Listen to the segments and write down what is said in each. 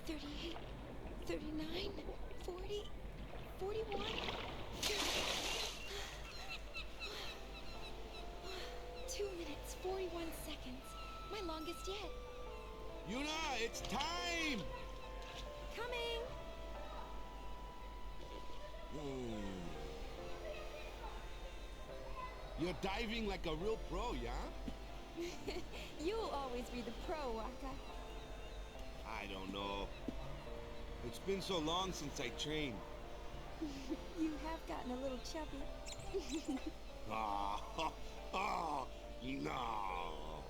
38, 39, 40, 41. 2 minutes, 41 seconds. My longest yet. Yuna, it's time! Coming! You're diving like a real pro, yeah? You'll always be the pro, Waka. I don't know. It's been so long since I trained. You have gotten a little chubby. Oh, oh, no.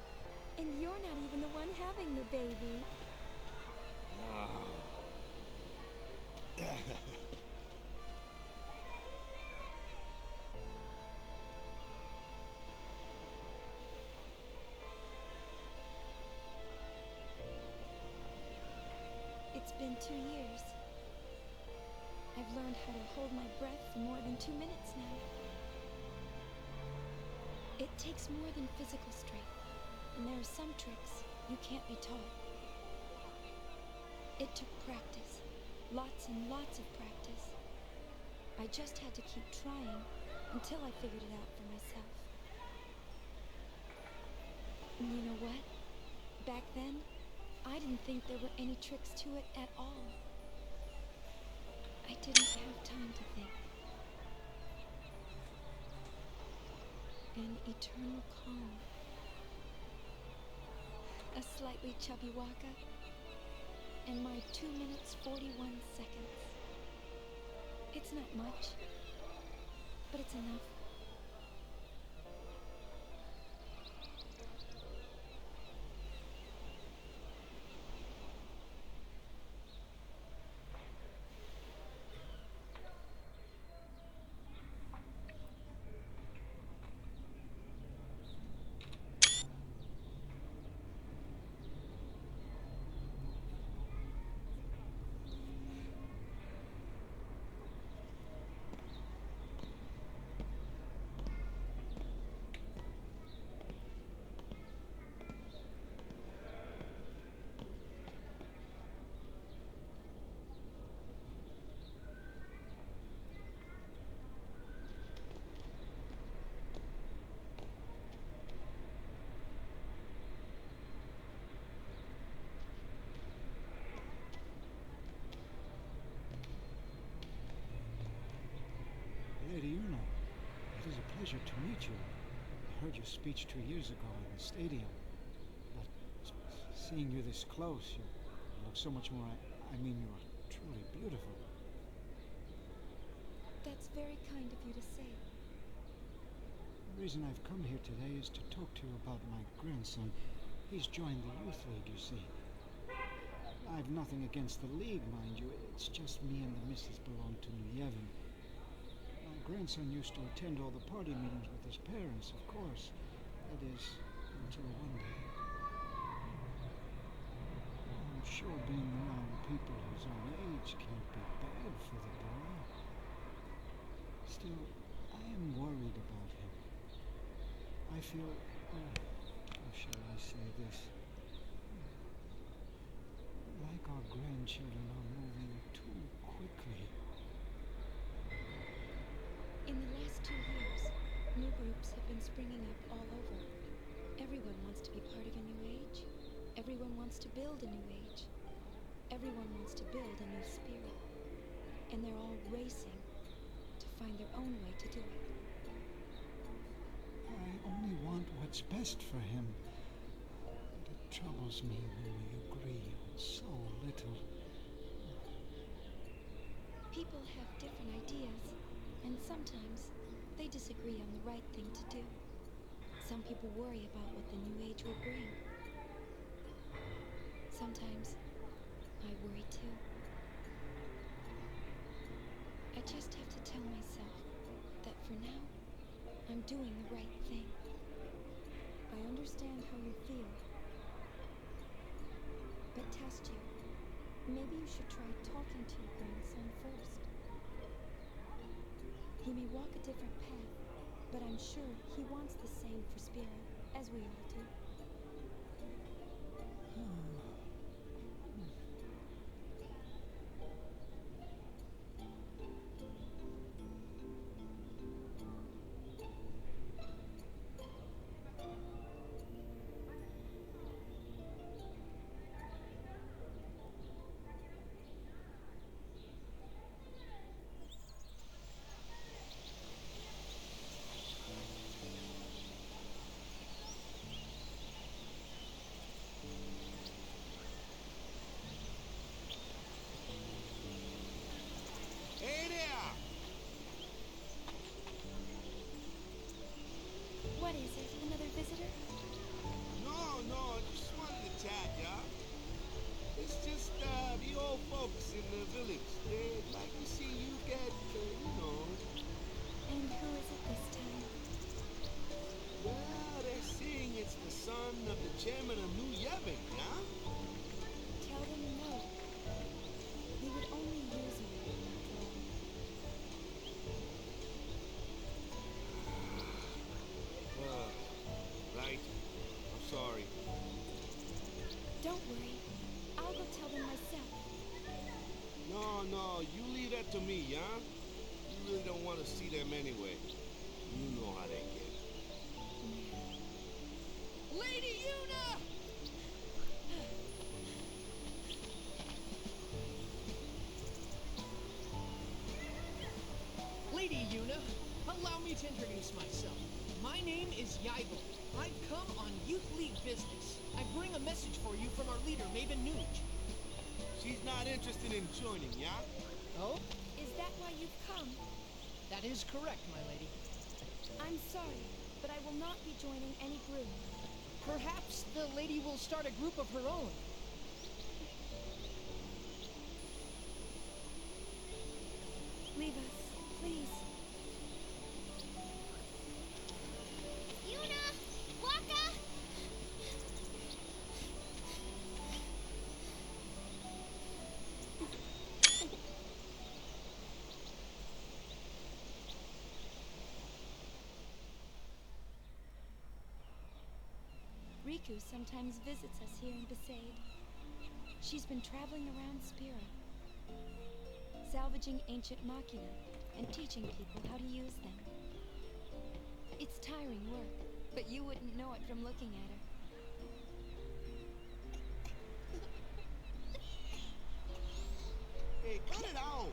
And you're not even the one having the baby. It's been 2 years. I've learned how to hold my breath for more than 2 minutes now. It takes more than physical strength, and there are some tricks you can't be taught. It took practice, lots and lots of practice. I just had to keep trying until I figured it out for myself. And you know what? Back then, I didn't think there were any tricks to it at all. I didn't have time to think. An eternal calm. A slightly chubby Waka. And my 2 minutes, 41 seconds. It's not much, but it's enough. Lady Yuna, it is a pleasure to meet you. I heard your speech 2 years ago in the stadium, but seeing you this close, you look so much more. I mean, you are truly beautiful. That's very kind of you to say. The reason I've come here today is to talk to you about my grandson. He's joined the youth league, you see. I've nothing against the league, mind you. It's just me and the missus belong to New Yevon. My grandson used to attend all the party meetings with his parents, of course. That is, until one day. I'm sure being around people his own age can't be bad for the boy. Still, I am worried about him. I feel, how shall I say this? Like our grandchildren are moving too quickly. In the last 2 years, new groups have been springing up all over. Everyone wants to be part of a new age. Everyone wants to build a new age. Everyone wants to build a new spirit. And they're all racing to find their own way to do it. I only want what's best for him. But it troubles me when we agree on so little. People have different ideas, and sometimes they disagree on the right thing to do. Some people worry about what the new age will bring. Sometimes I worry too. I just have to tell myself that for now, I'm doing the right thing. I understand how you feel. But test you. Maybe you should try talking to your grandson first. He may walk a different path, but I'm sure he wants the same for Spirit, as we all do. up to me, huh? You really don't want to see them anyway. You know how they get. Lady Yuna! Lady Yuna, allow me to introduce myself. My name is Yaibel. I've come on Youth League business. I bring a message for you from our leader, Maven Nuge. She's not interested in joining, yeah? Oh? Is that why you've come? That is correct, my lady. I'm sorry, but I will not be joining any group. Perhaps the lady will start a group of her own. Leave us, please. Yuna! Waka! Riku sometimes visits us here in Besaid. She's been traveling around Spira, salvaging ancient machina and teaching people how to use them. It's tiring work, but you wouldn't know it from looking at her. Hey, cut it out!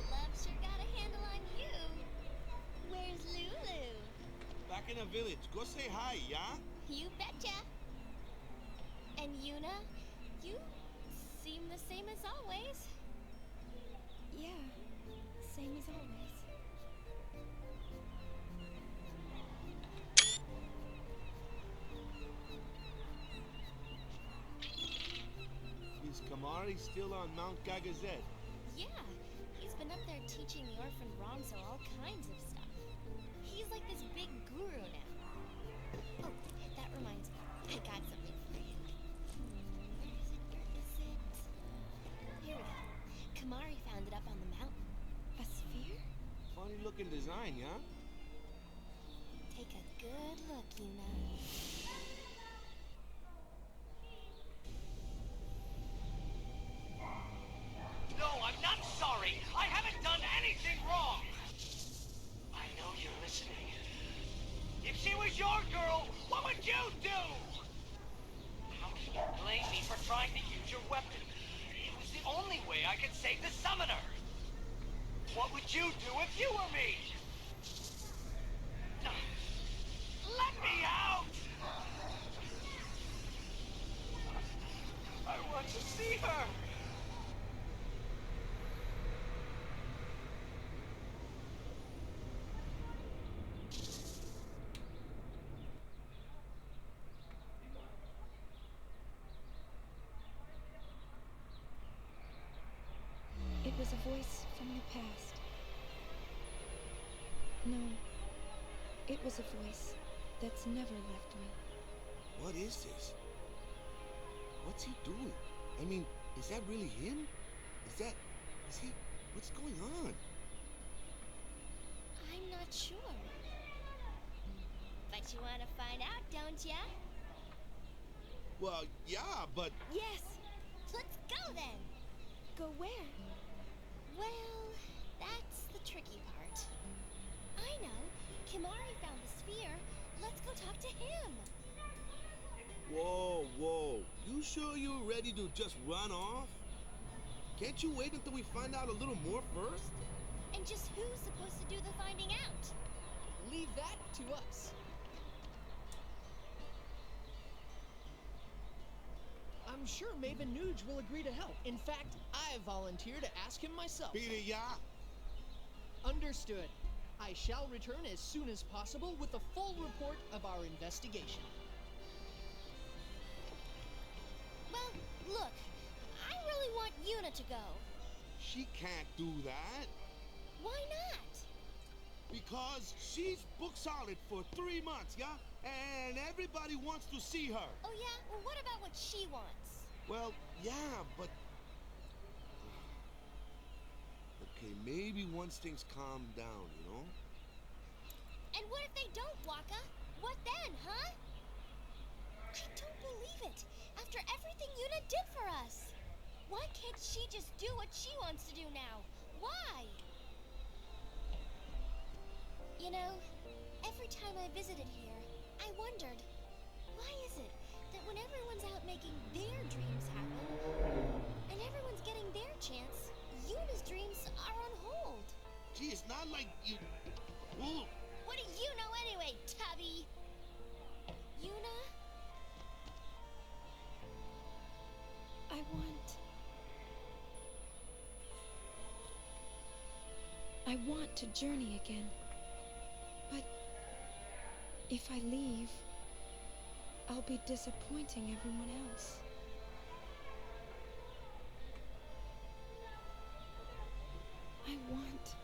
Love sure got a handle on you. Where's Lulu? Back in the village. Go say hi, yeah? You betcha. And Yuna, you seem the same as always. Yeah, same as always. Is Kamari still on Mount Gagazet? Yeah, he's been up there teaching the orphan Ronso all kinds of stuff. He's like this big guru now. Oh, that reminds me. I got something for you. Where is it? Where is it? Here we go. Kamari found it up on the mountain. A sphere? Funny looking design, yeah? Take a good look, Yuna. No, I'm not sorry. I haven't done anything wrong. I know you're listening. If she was your girl, what would you do? How can you blame me for trying to use your weapon? It was the only way I could save the summoner. What would you do if you were me? Let me out! I want to see her. It was a voice from the past. No, it was a voice that's never left me. What is this? What's he doing? I mean, is that really him? Is he, what's going on? I'm not sure. But you want to find out, don't ya? Well, yeah, but Yes! Let's go then! Go where? Well, that's the tricky part. I know. Kimari found the sphere. Let's go talk to him. whoa. You sure you're ready to just run off? Can't you wait until we find out a little more first? And just who's supposed to do the finding out? Leave that to us. I'm sure Maven Nuge will agree to help. In fact, I volunteer to ask him myself. Beat it, yeah? Understood. I shall return as soon as possible with a full report of our investigation. Well, look. I really want Yuna to go. She can't do that. Why not? Because she's book solid for 3 months, yeah? And everybody wants to see her. Oh yeah? Well, what about what she wants? Well, yeah, but... Okay, maybe once things calm down, you know? And what if they don't, Waka? What then, huh? I don't believe it. After everything Yuna did for us. Why can't she just do what she wants to do now? Why? You know, every time I visited here, I wondered, why is it that when everyone's out making their dreams happen, and everyone's getting their chance, Yuna's dreams are on hold? Gee, it's not like you... Whoa. What do you know anyway, Tubby? Yuna? I want to journey again. But if I leave, I'll be disappointing everyone else. I want...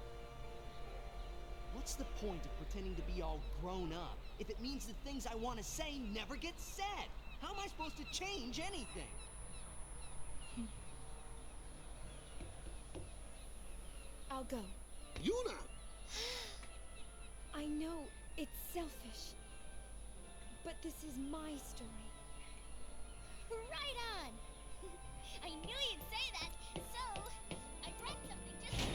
What's the point of pretending to be all grown up if it means the things I want to say never get said? How am I supposed to change anything? I'll go. Yuna! I know it's selfish, but this is my story. Right on! I knew you'd say that, so I brought something just for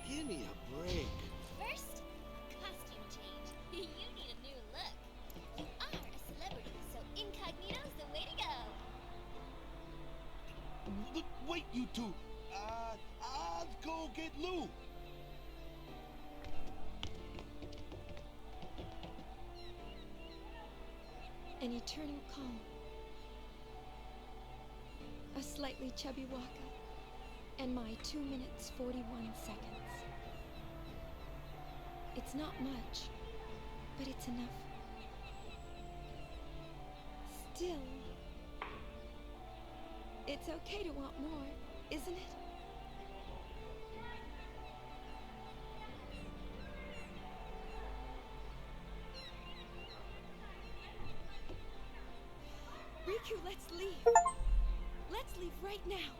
you. Give me a break. First, a costume change. You need a new look. You are a celebrity, so incognito's the way to go. Wait, you two. I'll go get Lou. An eternal calm. A slightly chubby Waka. And my 2 minutes 41 seconds. It's not much, but it's enough. Still, it's okay to want more, isn't it? Riku, let's leave. Let's leave right now.